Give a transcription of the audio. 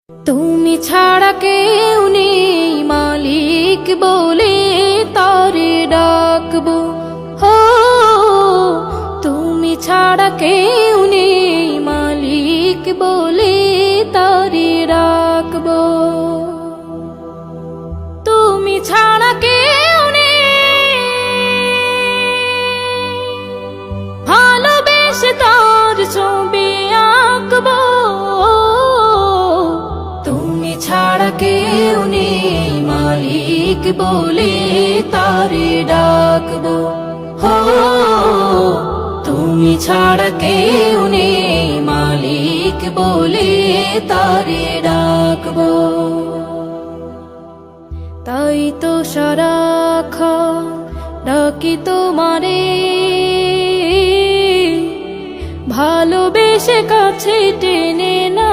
তুমি ছাড়া কেউ নেই মালিক বলে তারে ডাকবো। হো তুমি ছাড়া কেউ নেই মালিক বলে তারে ডাকবো। তুমি ছাড়া কেউ নেই ভালোবেসে তার ছবি আঁকবো। তুমি ছাড়া কেউ নেই মালিক বলে তারে ডাকবো। হো তুমি ছাড়া কেউ নেই মালিক বলে তারে ডাকবো। তাই তো সারাক্ষণ ডাকি তোমারে, ভালোবেসে কাছে টেনে না